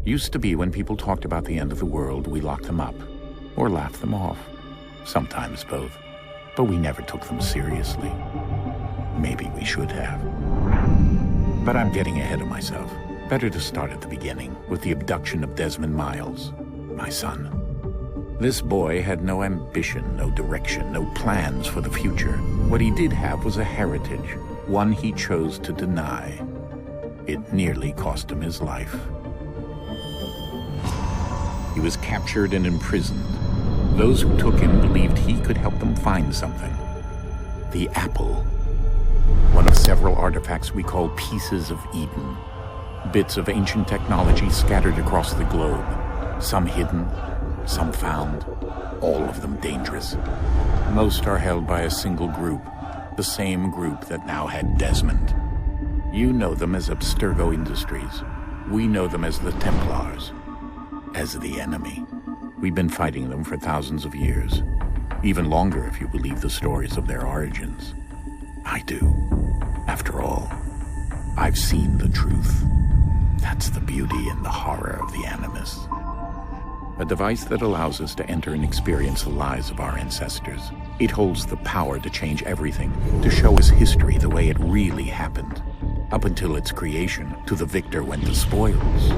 Used to be when people talked about the end of the world, we locked them up. Or laughed them off. Sometimes both. But we never took them seriously. Maybe we should have. But I'm getting ahead of myself. Better to start at the beginning, with the abduction of Desmond Miles, my son. This boy had no ambition, no direction, no plans for the future. What he did have was a heritage, one he chose to deny. It nearly cost him his life. He was captured and imprisoned. Those who took him believed he could help them find something. The apple. One of several artifacts we call pieces of Eden. Bits of ancient technology scattered across the globe. Some hidden, some found, all of them dangerous. Most are held by a single group, the same group that now had Desmond. You know them as Abstergo Industries. We know them as the Templars, as the enemy. We've been fighting them for thousands of years, even longer if you believe the stories of their origins. I do. After all, I've seen the truth. That's the beauty and the horror of the Animus. A device that allows us to enter and experience the lives of our ancestors. It holds the power to change everything, to show us history the way it really happened. Up until its creation, to the victor went the spoils,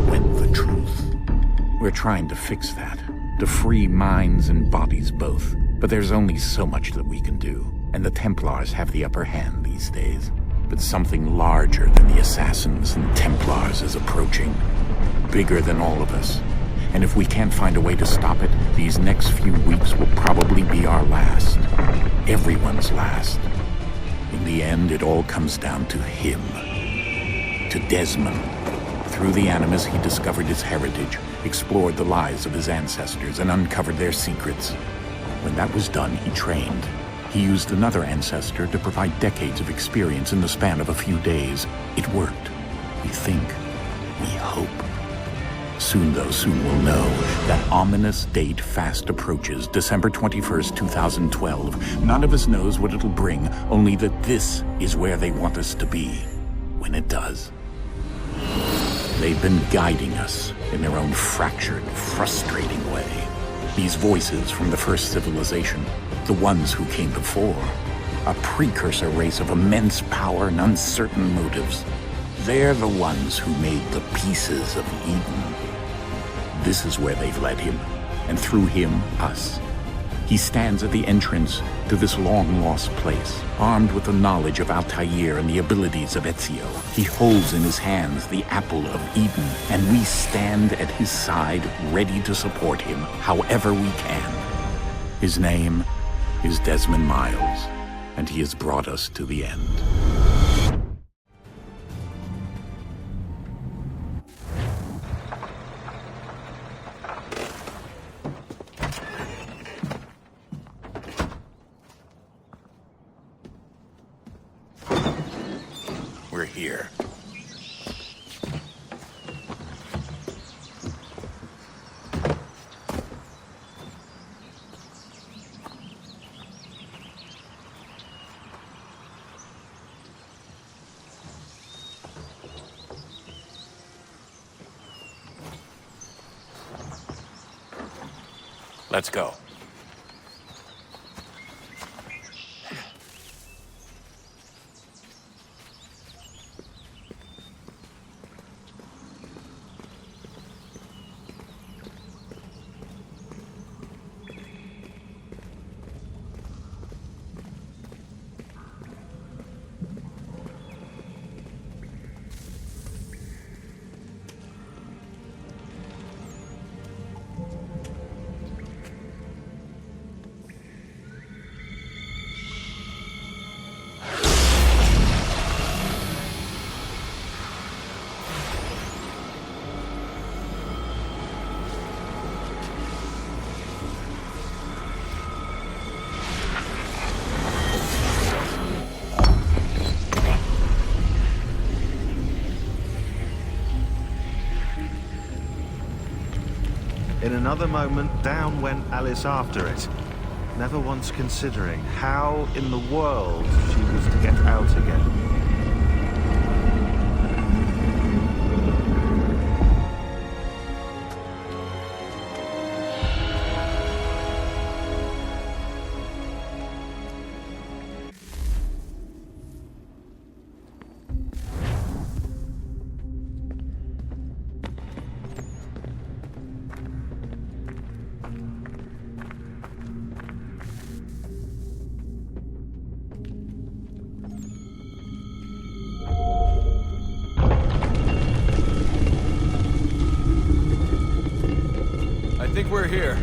went the truth. We're trying to fix that, to free minds and bodies both. But there's only so much that we can do, and the Templars have the upper hand these days. But something larger than the Assassins and Templars is approaching, bigger than all of us. And if we can't find a way to stop it, these next few weeks will probably be our last. Everyone's last. In the end, it all comes down to him. To Desmond. Through the Animus, he discovered his heritage, explored the lives of his ancestors, and uncovered their secrets. When that was done, he trained. He used another ancestor to provide decades of experience in the span of a few days. It worked. We think. We hope. Soon, though, soon we'll know. That ominous date fast approaches, December 21st, 2012. None of us knows what it'll bring, only that this is where they want us to be, when it does. They've been guiding us in their own fractured, frustrating way. These voices from the first civilization, the ones who came before, a precursor race of immense power and uncertain motives. They're the ones who made the pieces of Eden. This is where they've led him, and through him, us. He stands at the entrance to this long-lost place, armed with the knowledge of Altair and the abilities of Ezio. He holds in his hands the apple of Eden, and we stand at his side, ready to support him however we can. His name is Desmond Miles, and he has brought us to the end. We're here. Let's go. In another moment, down went Alice after it, never once considering how in the world she was to get out again. think we're here.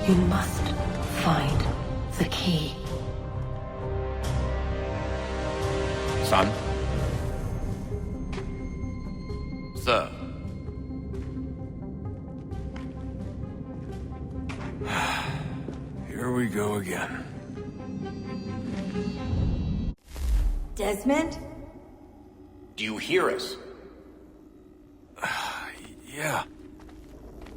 You must find the key. Son? Sir. Here we go again. Desmond? Do you hear us? Yeah.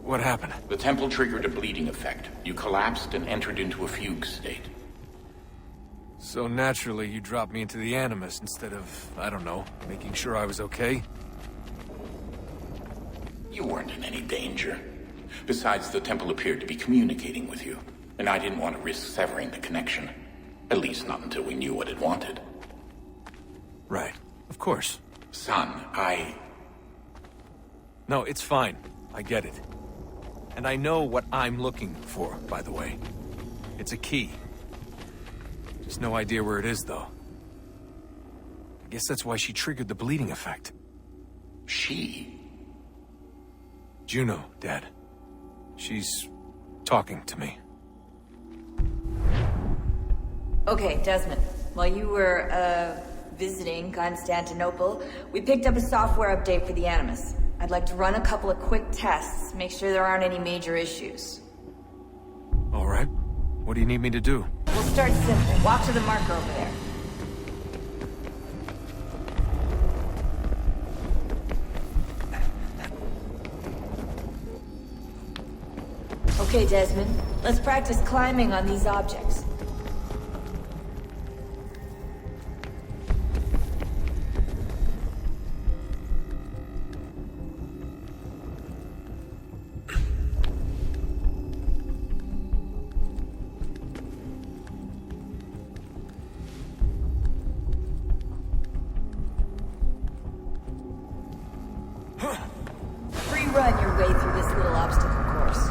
What happened? The temple triggered a bleeding effect. You collapsed and entered into a fugue state. So naturally, you dropped me into the Animus instead of, I don't know, making sure I was okay? You weren't in any danger. Besides, the temple appeared to be communicating with you, and I didn't want to risk severing the connection. At least not until we knew what it wanted. Right. Of course. Son, No, it's fine. I get it. And I know what I'm looking for, by the way. It's a key. Just no idea where it is, though. I guess that's why she triggered the bleeding effect. She? Juno, Dad. She's talking to me. Okay, Desmond. While you were, visiting Constantinople, we picked up a software update for the Animus. I'd like to run a couple of quick tests, make sure there aren't any major issues. All right. What do you need me to do? We'll start simple. Walk to the marker over there. Okay, Desmond. Let's practice climbing on these objects. Free-run your way through this little obstacle course.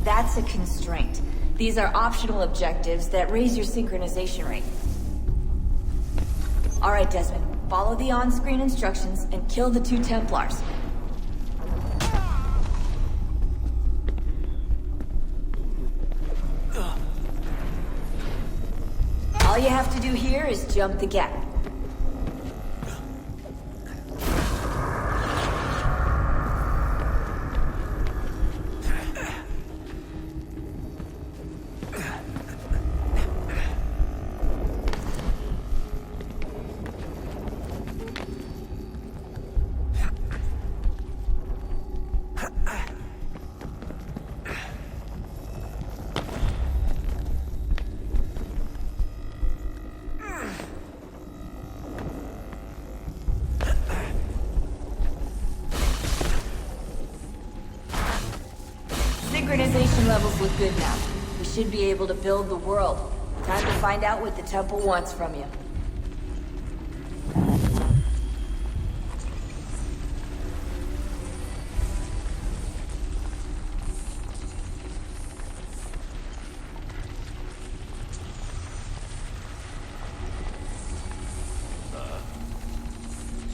That's a constraint. These are optional objectives that raise your synchronization rate. All right, Desmond. Follow the on-screen instructions and kill the 2 Templars. All you have to do here is jump the gap. levels look good now. We should be able to build the world. Time to find out what the temple wants from you.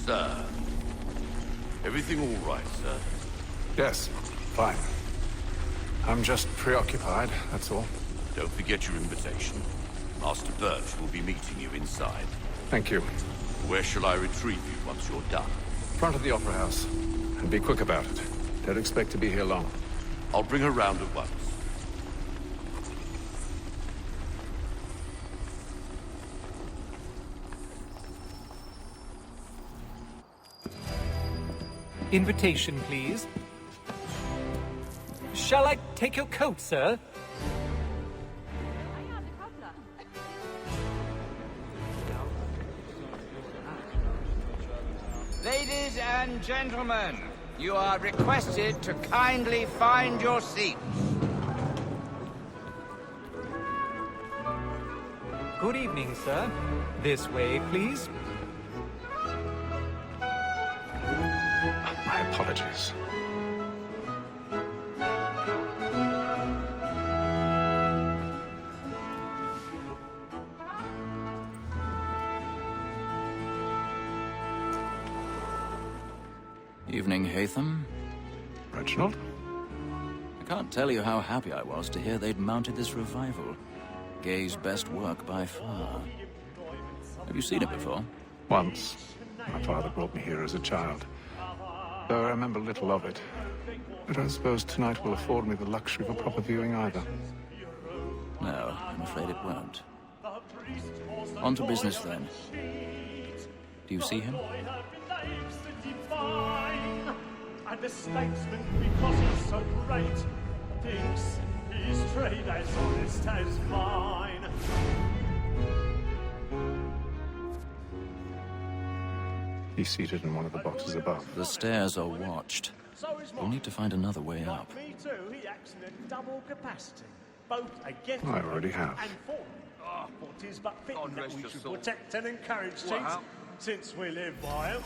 Sir. Everything all right, sir? Yes, fine. I'm just preoccupied, that's all. Don't forget your invitation. Master Birch will be meeting you inside. Thank you. Where shall I retrieve you once you're done? Front of the Opera House. And be quick about it. Don't expect to be here long. I'll bring her round at once. Invitation, please. Shall I take your coat, sir? Ladies and gentlemen, you are requested to kindly find your seats. Good evening, sir. This way, please. My apologies. Evening, Hatham. Reginald? I can't tell you how happy I was to hear they'd mounted this revival. Gay's best work by far. Have you seen it before? Once. My father brought me here as a child. Though I remember little of it. I don't suppose tonight will afford me the luxury of a proper viewing either. No, I'm afraid it won't. On to business then. Do you see him? And the statesman, because he's so great, thinks his trade as honest as mine. He's seated in one of the boxes above. The stairs are watched. We'll need to find another way up. Me too, he acts in a double capacity, both against I already have. and for. What is but fitting that we should protect and encourage cheats, since we live by them.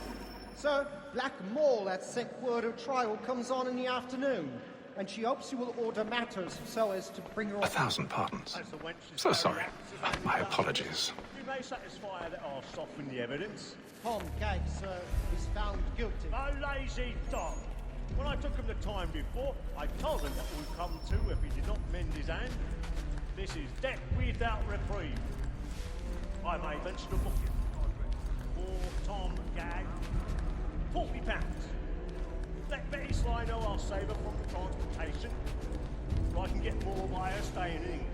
Sir, Black Mole had sent word her trial comes on in the afternoon, and she hopes you will order matters so as to bring her off. 1,000 pardons. So sorry. My apologies. You may satisfy that I'll soften the evidence. Tom Gay, sir, is found guilty. A lazy dog. When I took him the time before, I told him what would come to if he did not mend his hand. This is death without reprieve. I may mention a booking. For Tom Gag, £40. Let Betty Sly know I'll save her from the transportation, so I can get more by her staying in England.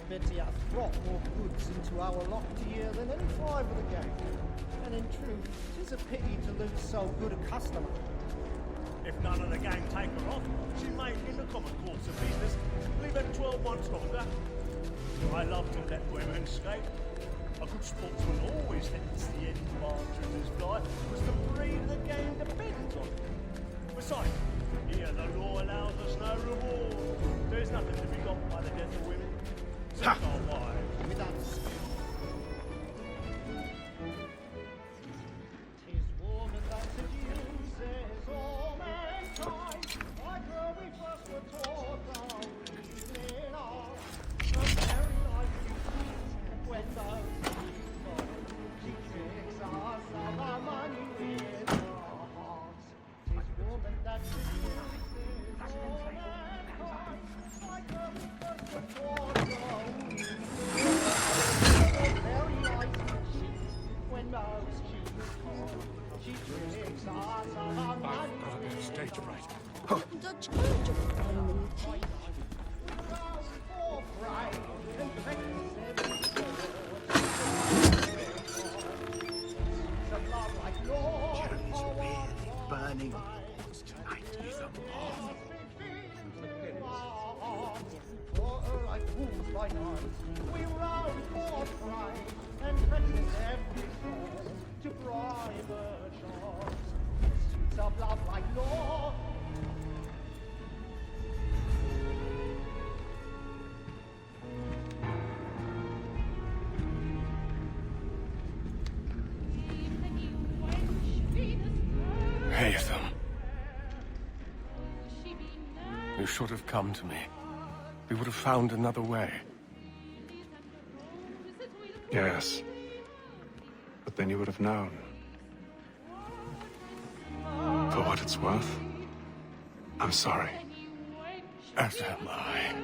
Betty has brought more goods into our lot here than any five of the gang. And in truth, it is a pity to lose so good a customer. If none of the gang take her off, she may, in the common course of business, leave her 12 months longer. I love to let women skate. A good sportsman always hits the end march of his life, because the breed of the game depends on it. Besides, here the law allows us no reward. There's nothing to be got by the death of women. Since our wives. Without skill. 'Tis woman that seduces all mankind. Like her we first were taught our reasoning on. The very life you see when those she tricks us of our money with her hearts. 'Tis woman that seduces all mankind. Like her we first were taught our reasoning on. The very life you see when those cheeks call. She tricks us of our money with her Stage right. the charge of finding cheap. Rouse for pride and practice every some love like yours. Burning. Tonight is a moth. For her like fools by night, we rouse for pride and practice every form to bribe her charms. Suits of love like law. Hatham. You should have come to me. We would have found another way. Yes. But then you would have known. For what it's worth, I'm sorry. As am I.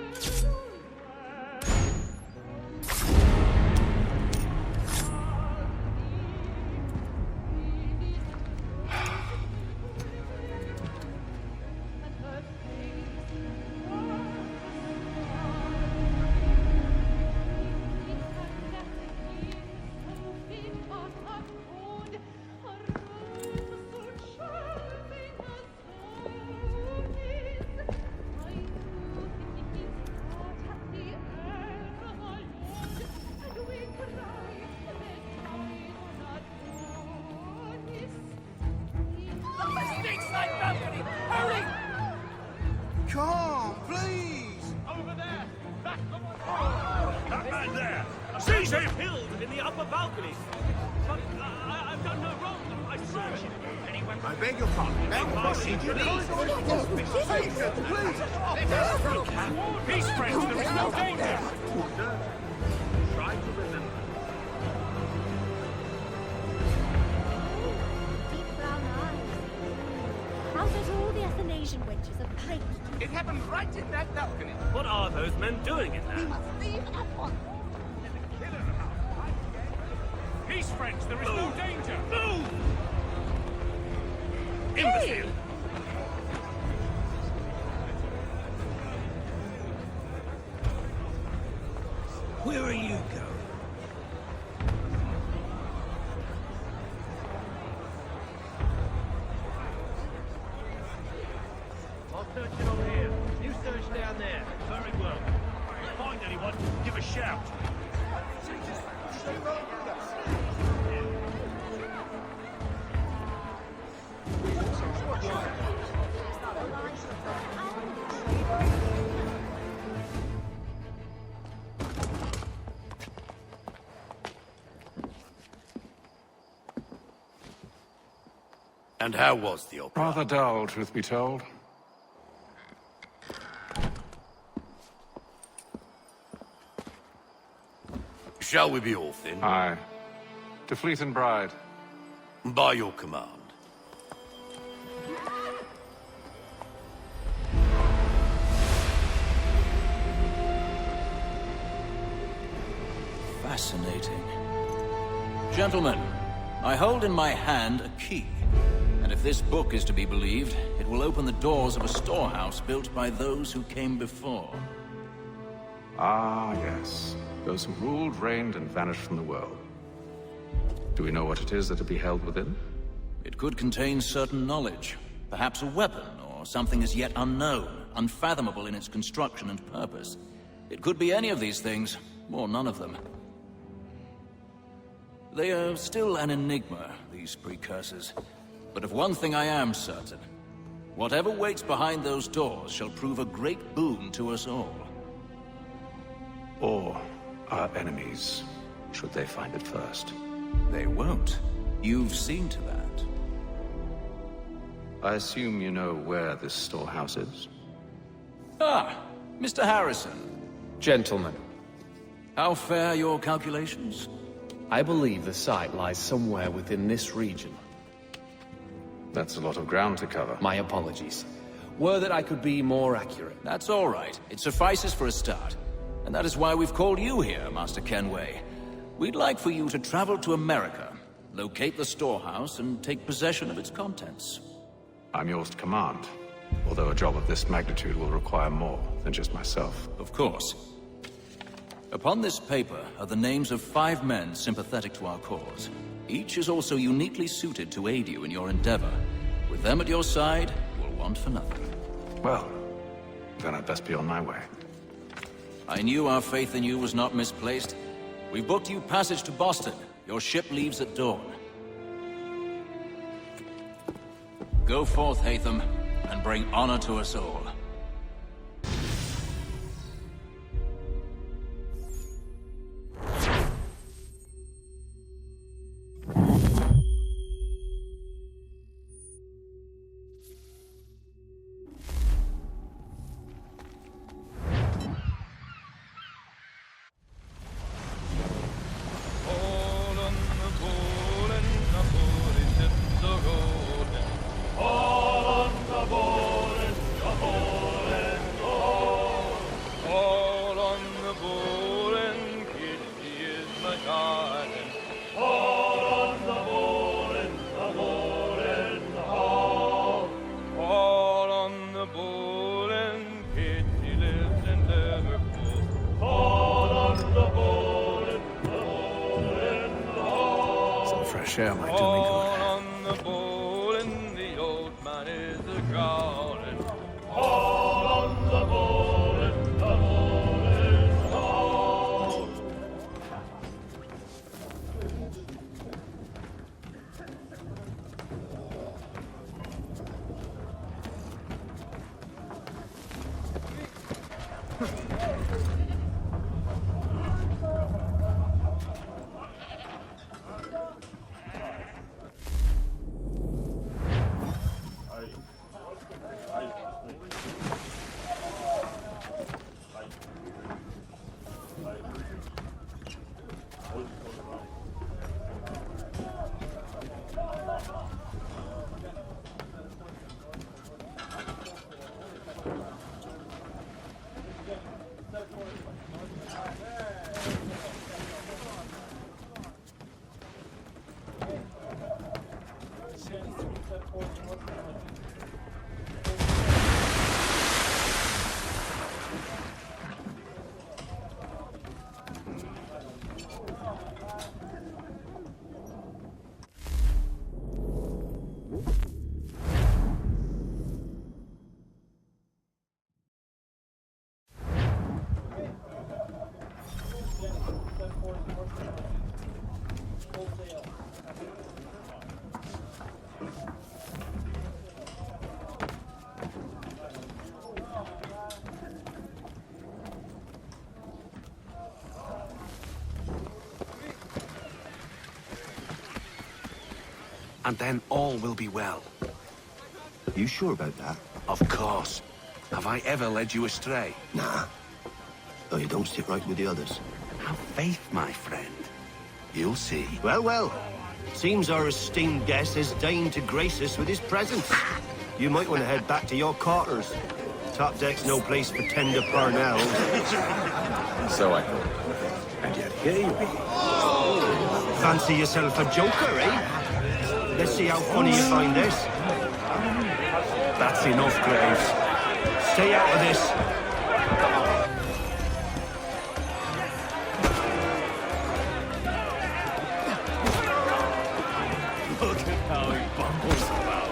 Come, please! Over there! Back the one! That man there! Seize him! Killed in the upper balcony! But I've done no wrong. I swear it. Anyone... I beg your pardon. Beg your pardon. Please! Peace, friends! There is no danger! Try to remember. Deep brown eyes. How does all the Athanasian wenches of Creed? It happened right in that balcony. What are those men doing in there? We must leave at once. Peace, friends! There is no danger! Move! Imbecile! Where are you going? I'll search it over here. You search down there. Very well. If you find anyone, give a shout. And how was the opera? Rather dull, truth be told. Shall we be off then? Aye. To Fleet and Bride. By your command. Fascinating. Gentlemen, I hold in my hand a key. And if this book is to be believed, it will open the doors of a storehouse built by those who came before. Ah, yes. Those who ruled, reigned, and vanished from the world. Do we know what it is that will be held within? It could contain certain knowledge. Perhaps a weapon, or something as yet unknown, unfathomable in its construction and purpose. It could be any of these things, or none of them. They are still an enigma, these precursors. But of one thing I am certain. Whatever waits behind those doors shall prove a great boon to us all. Or our enemies, should they find it first. They won't. You've seen to that. I assume you know where this storehouse is? Ah, Mr. Harrison. Gentlemen, How fare your calculations? I believe the site lies somewhere within this region. That's a lot of ground to cover. My apologies. Were that I could be more accurate. That's all right. It suffices for a start. And that is why we've called you here, Master Kenway. We'd like for you to travel to America, locate the storehouse, and take possession of its contents. I'm yours to command, although a job of this magnitude will require more than just myself. Of course. Upon this paper are the names of 5 men sympathetic to our cause. Each is also uniquely suited to aid you in your endeavor. With them at your side, you'll want for nothing. Well, then I'd best be on my way. I knew our faith in you was not misplaced. We've booked you passage to Boston. Your ship leaves at dawn. Go forth, Hatham, and bring honor to us all. share my doing All good. on the ball and the old man is a growling. All on the ball and the ball is gone. And then all will be well. You sure about that? Of course. Have I ever led you astray? Nah. Though you don't sit right with the others. Have faith, my friend. You'll see. Well, well. Seems our esteemed guest has deigned to grace us with his presence. You might want to head back to your quarters. Top deck's no place for tender parnells. So I thought. And yet here you be. Fancy yourself a joker, eh? Let's see how funny you find this. That's enough, Graves. Stay out of this. Look at how he bumbles about.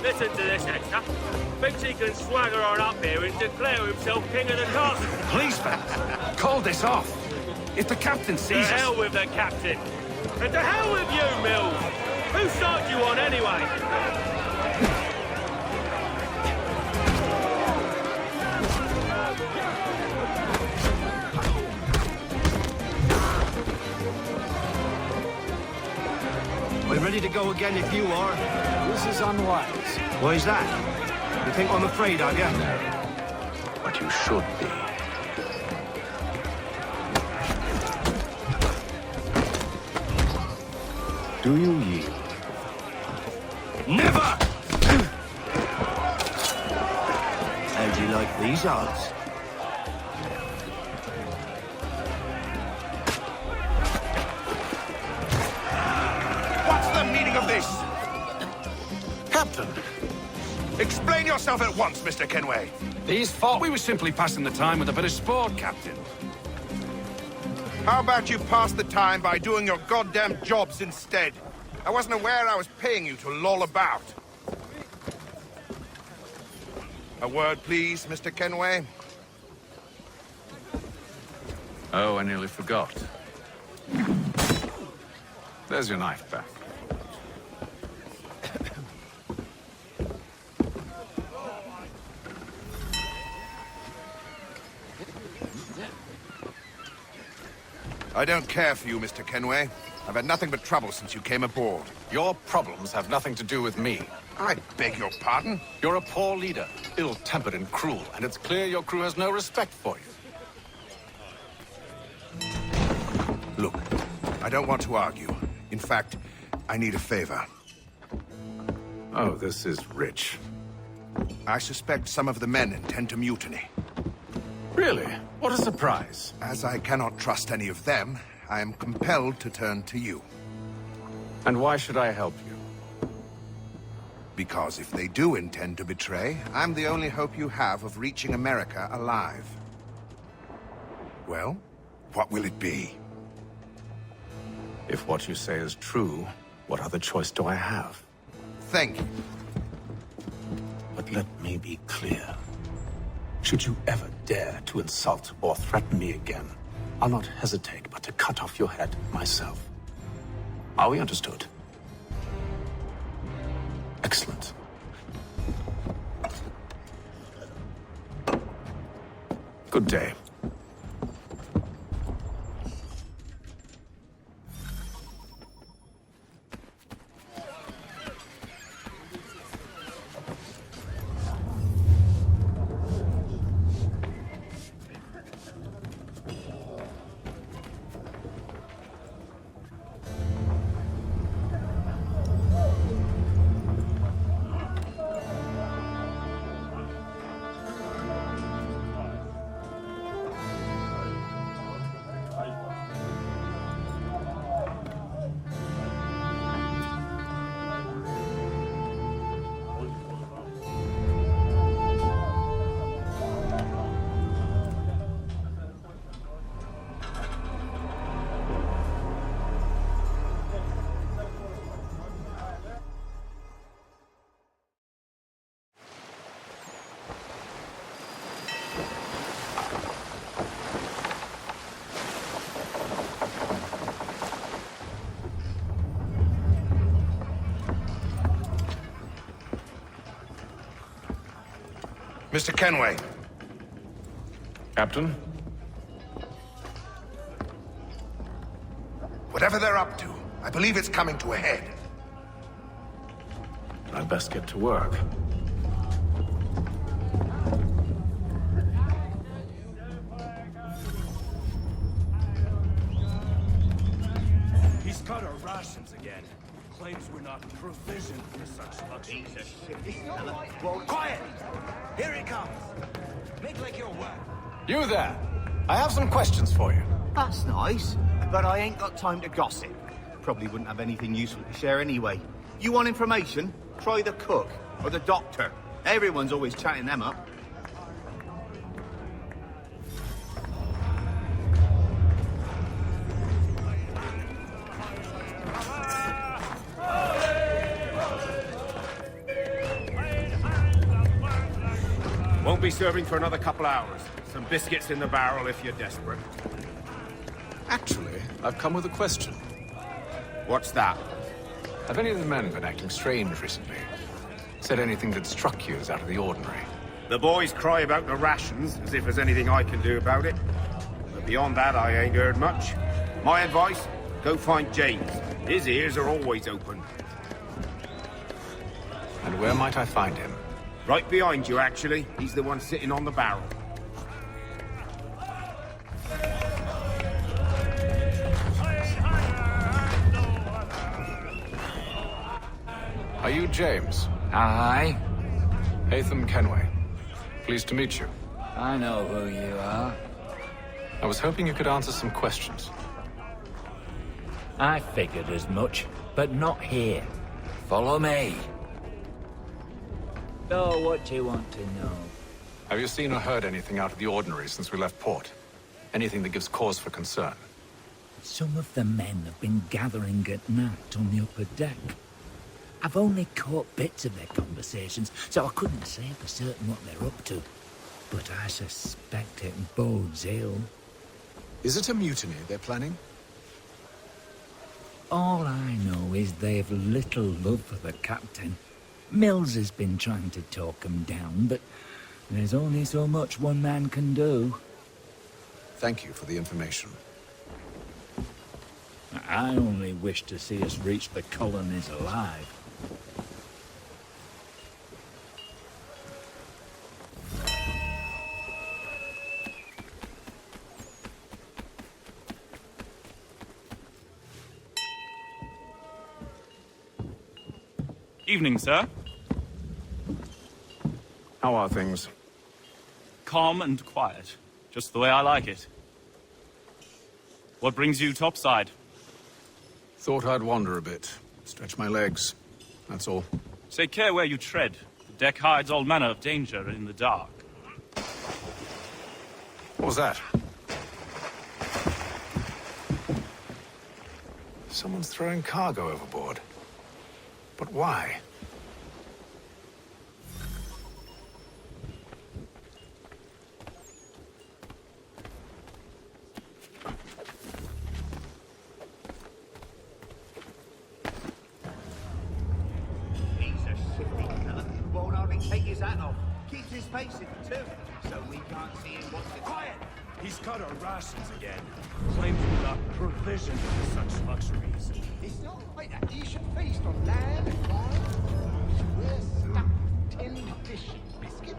Listen to this, Hector. Thinks he can swagger on up here and declare himself king of the castle. Please, fellas, call this off. If the captain To sees us... hell with the captain. And to hell with you, Mills. Whose side you on, anyway? We're ready to go again if you are. This is unwise. Why is that? You think I'm afraid of you? But you should be. Do you yield? Never! How'd you like these odds? What's the meaning of this? Captain! Explain yourself at once, Mr. Kenway. These thought we were simply passing the time with a bit of sport, Captain. How about you pass the time by doing your goddamn jobs instead? I wasn't aware I was paying you to loll about. A word, please, Mr. Kenway. Oh, I nearly forgot. There's your knife back. I don't care for you, Mr. Kenway. I've had nothing but trouble since you came aboard. Your problems have nothing to do with me. I beg your pardon? You're a poor leader, ill-tempered and cruel, and it's clear your crew has no respect for you. Look, I don't want to argue. In fact, I need a favor. Oh, this is rich. I suspect some of the men intend to mutiny. Really? What a surprise. As I cannot trust any of them, I am compelled to turn to you. And why should I help you? Because if they do intend to betray, I'm the only hope you have of reaching America alive. Well, What will it be? If what you say is true, what other choice do I have? Think. But let me be clear. Should you ever dare to insult or threaten me again, I'll not hesitate but to cut off your head myself. Are we understood? Excellent. Good day. Mr. Kenway. Captain? Whatever they're up to, I believe it's coming to a head. I'd best get to work. He's cut our rations again. Claims we're not provisioned for such luxury. Quiet! Here he comes. Make like your work. You there! I have some questions for you. That's nice, but I ain't got time to gossip. Probably wouldn't have anything useful to share anyway. You want information? Try the cook or the doctor. Everyone's always chatting them up. Won't be serving for another couple hours. Some biscuits in the barrel if you're desperate. Actually, I've come with a question. What's that? Have any of the men been acting strange recently? Said anything that struck you as out of the ordinary? The boys cry about the rations, as if there's anything I can do about it. But beyond that, I ain't heard much. My advice, go find James. His ears are always open. And where might I find him? Right behind you, actually. He's the one sitting on the barrel. Are you James? Aye. Hatham Kenway. Pleased to meet you. I know who you are. I was hoping you could answer some questions. I figured as much, but not here. Follow me. So, what do you want to know? Have you seen or heard anything out of the ordinary since we left port? Anything that gives cause for concern? Some of the men have been gathering at night on the upper deck. I've only caught bits of their conversations, so I couldn't say for certain what they're up to. But I suspect it bodes ill. Is it a mutiny they're planning? All I know is they've little love for the captain. Mills has been trying to talk him down, but there's only so much one man can do. Thank you for the information. I only wish to see us reach the colonies alive. Evening, sir. How are things? Calm and quiet. Just the way I like it. What brings you topside? Thought I'd wander a bit. Stretch my legs. That's all. Take care where you tread. The deck hides all manner of danger in the dark. What was that? someone's throwing cargo overboard. But why? He's a shifty fella. Won't hardly take his hat off. Keeps his face in too, so we can't see him what's the quiet. He's cut our rations again. Claims we're not provisioned for such luxuries. It's not like that. You should feast on lamb and wine. We're stuck tinned fish and biscuits.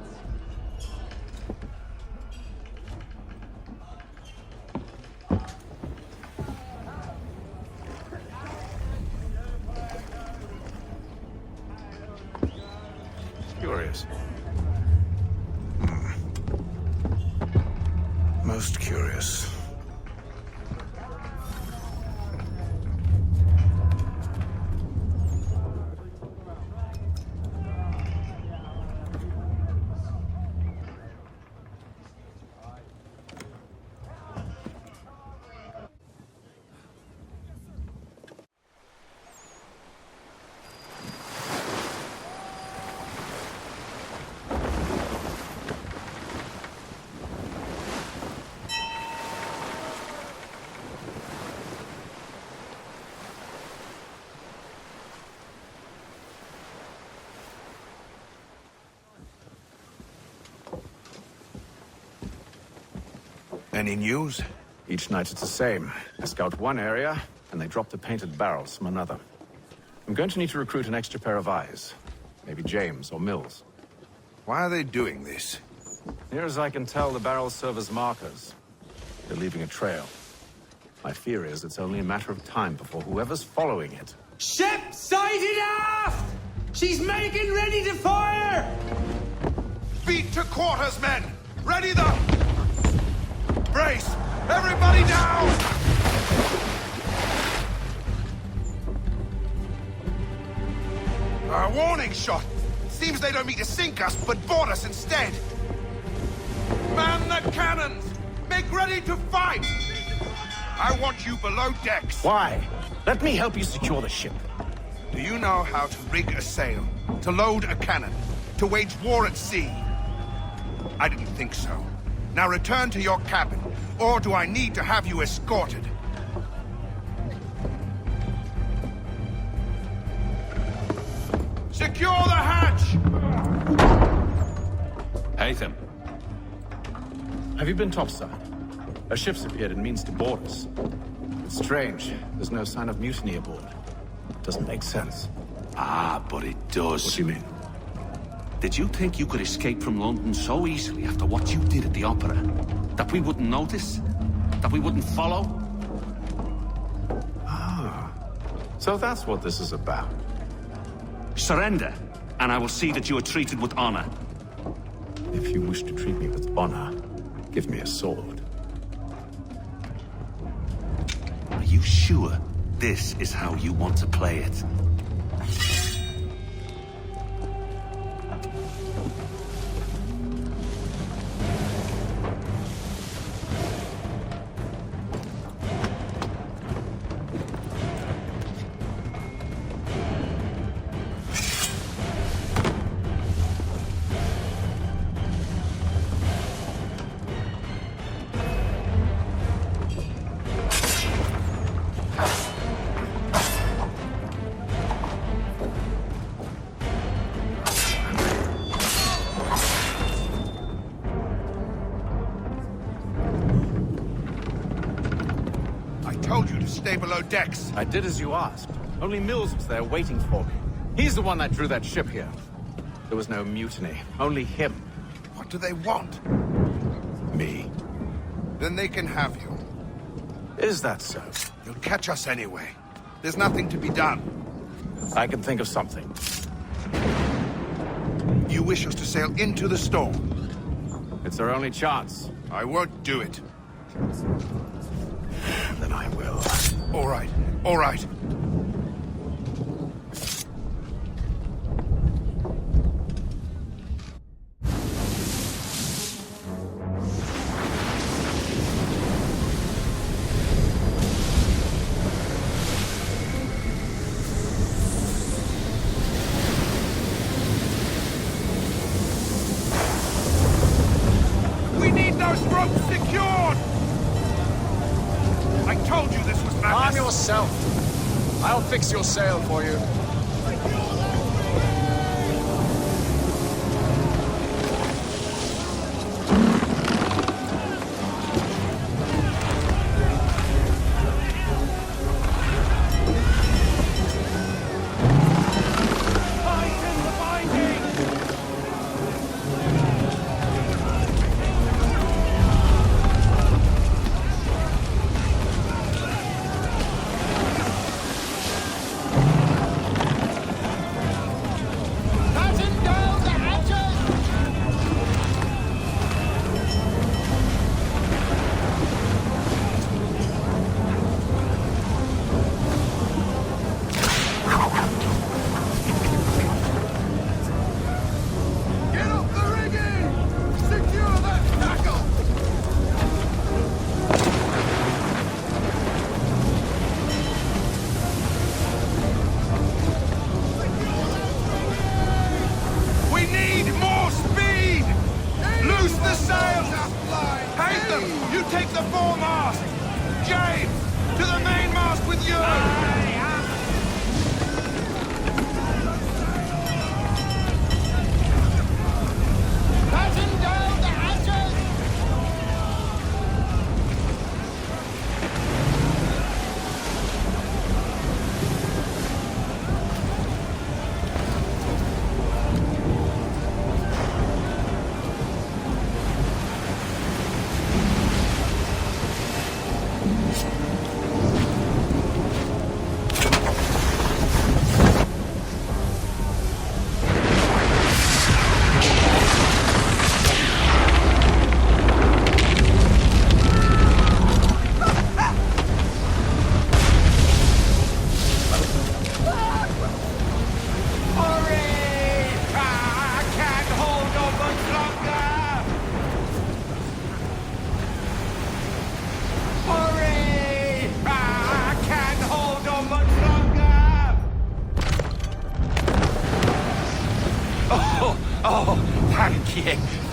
Curious. Most curious. Any news? Each night it's the same. I scout one area, and they drop the painted barrels from another. I'm going to need to recruit an extra pair of eyes. Maybe James or Mills. Why are they doing this? Near as I can tell, the barrels serve as markers. They're leaving a trail. My fear is it's only a matter of time before whoever's following it... Ship sighted aft! She's making ready to fire! Beat to quarters, men! Ready the... Brace! Everybody down! A warning shot! Seems they don't mean to sink us, but board us instead! Man the cannons! Make ready to fight! I want you below decks! Why? Let me help you secure the ship. Do you know how to rig a sail? To load a cannon? To wage war at sea? I didn't think so. Now return to your cabin, or do I need to have you escorted? Secure the hatch! Haytham. Have you been topside? A ship's appeared and means to board us. It's strange. There's no sign of mutiny aboard. Doesn't make sense. Ah, but it does. What do you mean? Did you think you could escape from London so easily after what you did at the opera? That we wouldn't notice? That we wouldn't follow? Ah. So that's what this is about. Surrender, and I will see that you are treated with honor. If you wish to treat me with honor, give me a sword. Are you sure this is how you want to play it? Stay below decks. I did as you asked. Only Mills was there waiting for me. He's the one that drew that ship here. There was no mutiny, only him. What do they want? Me. Then they can have you. Is that so? You'll catch us anyway. There's nothing to be done. I can think of something. You wish us to sail into the storm? It's our only chance. I won't do it. Then I will. All right, all right. yourself. I'll fix your sail for you.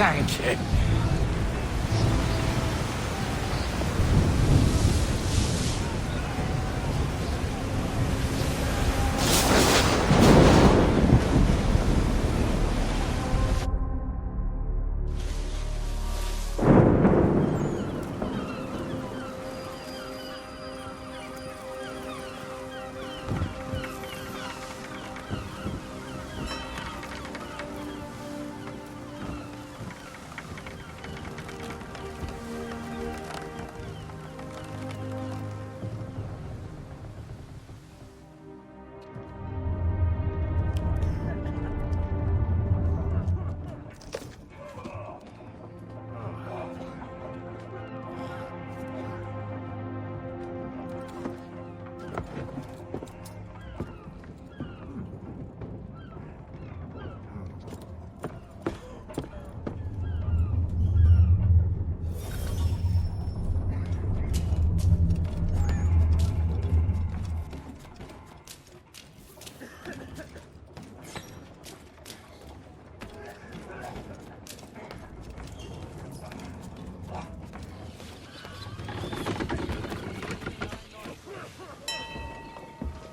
Thank you.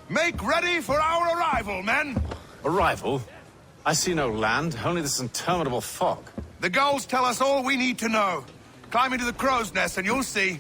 Make ready for our arrival, men! Arrival? I see no land, only this interminable fog. The gulls tell us all we need to know. Climb into the crow's nest and you'll see.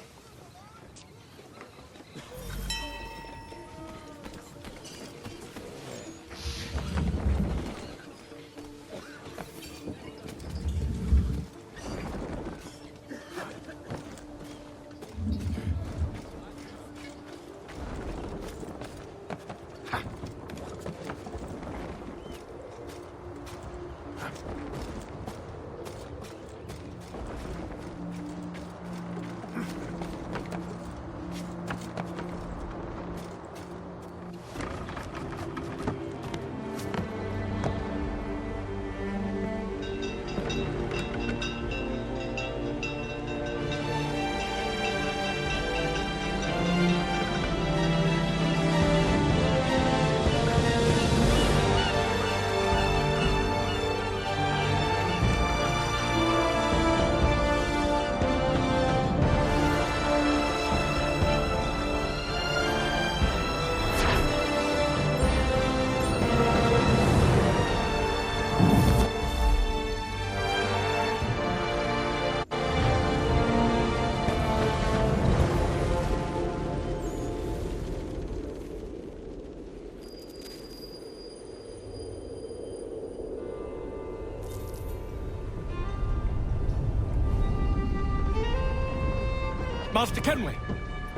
Master Kenway!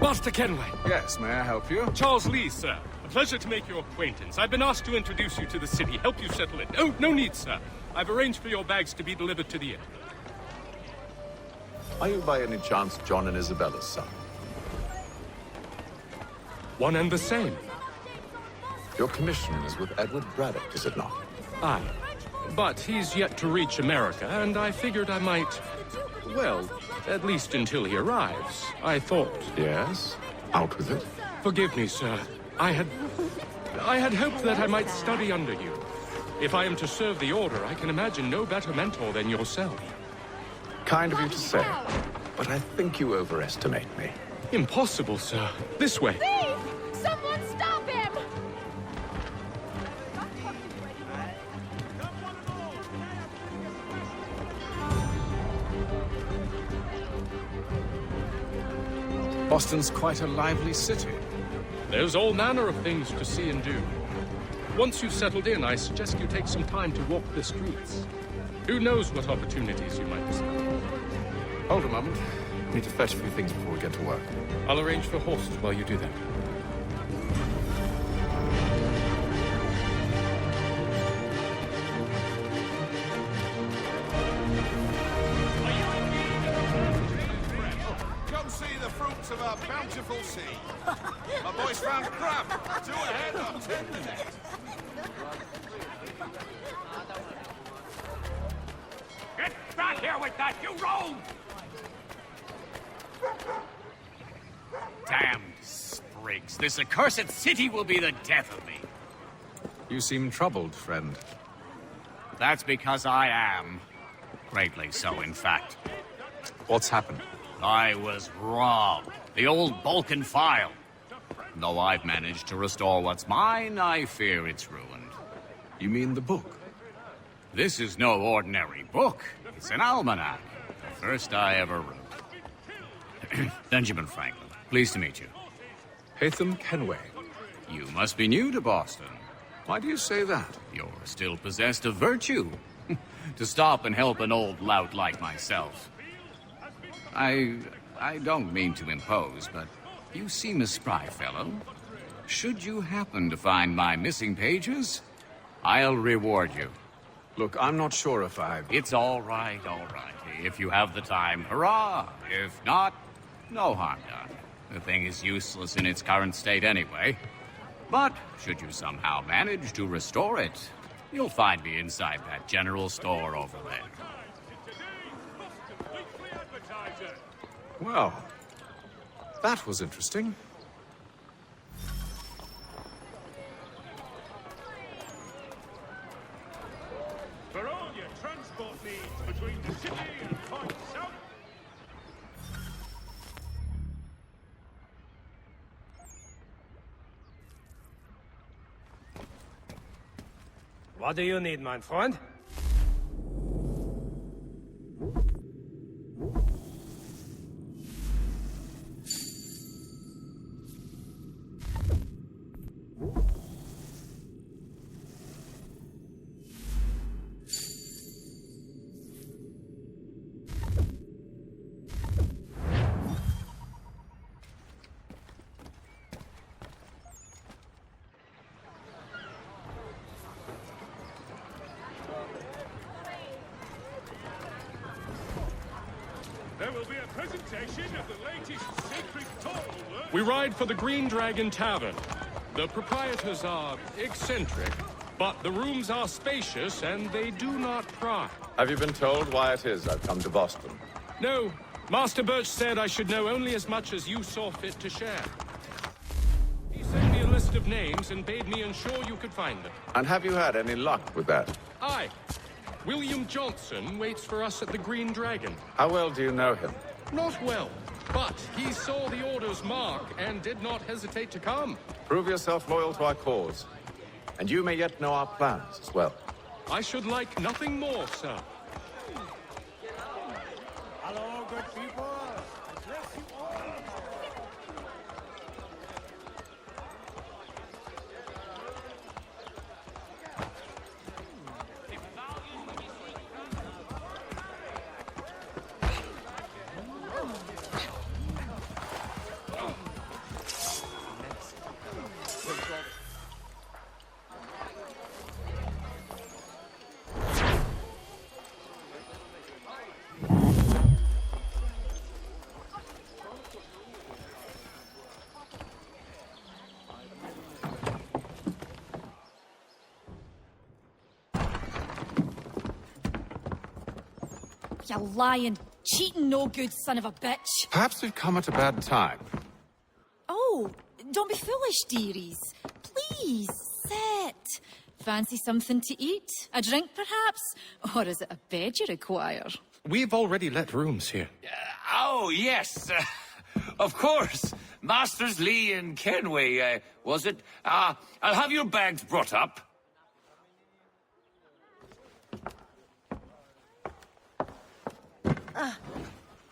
Master Kenway! Yes, may I help you? Charles Lee, sir. A pleasure to make your acquaintance. I've been asked to introduce you to the city, help you settle in. Oh, no need, sir. I've arranged for your bags to be delivered to the inn. Are you by any chance John and Isabella's son? One and the same. Your commission is with Edward Braddock, is it not? Aye. But he's yet to reach America, and I figured I might... Well, at least until he arrives, I thought. Yes? Out with it. Forgive me, sir. I had hoped that I might study under you. If I am to serve the Order, I can imagine no better mentor than yourself. Kind of you to say, but I think you overestimate me. Impossible, sir. This way. Thief! Someone stop him! Boston's quite a lively city. There's all manner of things to see and do. Once you've settled in, I suggest you take some time to walk the streets. Who knows what opportunities you might discover. Hold a moment. I need to fetch a few things before we get to work. I'll arrange for horses while you do that. Come see the fruits of our bountiful sea. My boys found crab. 2 ahead on 10 minutes. Get back here with that, you rogue! Damned sprigs. This accursed city will be the death of me. You seem troubled, friend. That's because I am. Greatly so, in fact. What's happened? I was robbed. The old Balkan file. Though I've managed to restore what's mine, I fear it's ruined. You mean the book? This is no ordinary book. It's an almanac. The first I ever wrote. Benjamin Franklin. Pleased to meet you. Hatham Kenway. You must be new to Boston. Why do you say that? You're still possessed of virtue. To stop and help an old lout like myself. I don't mean to impose, but you seem a spry fellow. Should you happen to find my missing pages, I'll reward you. Look, I'm not sure if I... It's all right, all right. If you have the time, hurrah! If not, no harm done. The thing is useless in its current state anyway. But should you somehow manage to restore it, you'll find me inside that general store over there. Well, that was interesting. For all your transport needs between the city and Point South. What do you need, my friend? There will be a presentation of the latest sacred toll work. We ride for the Green Dragon Tavern. The proprietors are eccentric, but the rooms are spacious and they do not pry. Have you been told why it is I've come to Boston? No, Master Birch said I should know only as much as you saw fit to share. He sent me a list of names and bade me ensure you could find them. And have you had any luck with that? Aye. William Johnson waits for us at the Green Dragon. How well do you know him? Not well, but he saw the Order's mark and did not hesitate to come. Prove yourself loyal to our cause. And you may yet know our plans as well. I should like nothing more, sir. Hello, good people. Bless you all. You lying, cheating, no good son of a bitch. Perhaps we've come at a bad time. Oh, don't be foolish, dearies. Please, sit. Fancy something to eat? A drink, perhaps? Or is it a bed you require? We've already let rooms here. Oh, yes. Of course. Masters Lee and Kenway, was it? I'll have your bags brought up.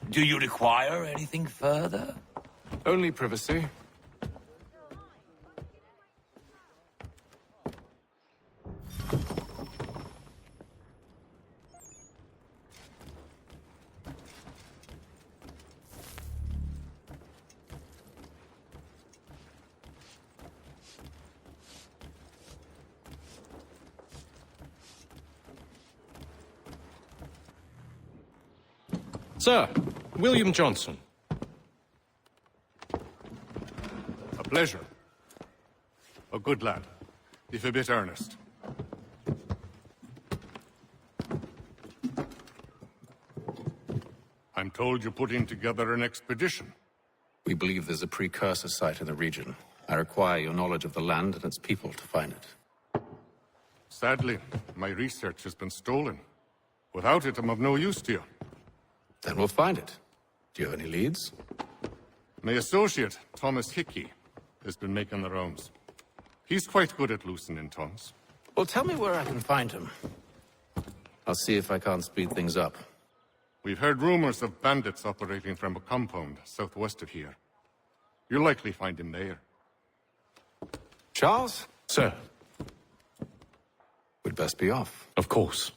Do you require anything further? Only privacy. Sir, William Johnson. A pleasure. A good lad, if a bit earnest. I'm told you're putting together an expedition. We believe there's a precursor site in the region. I require your knowledge of the land and its people to find it. Sadly, my research has been stolen. Without it, I'm of no use to you. Then we'll find it. Do you have any leads? My associate, Thomas Hickey, has been making the rounds. He's quite good at loosening tongues. Well, tell me where I can find him. I'll see if I can't speed things up. We've heard rumors of bandits operating from a compound southwest of here. You'll likely find him there. Charles? Sir. We'd best be off. Of course.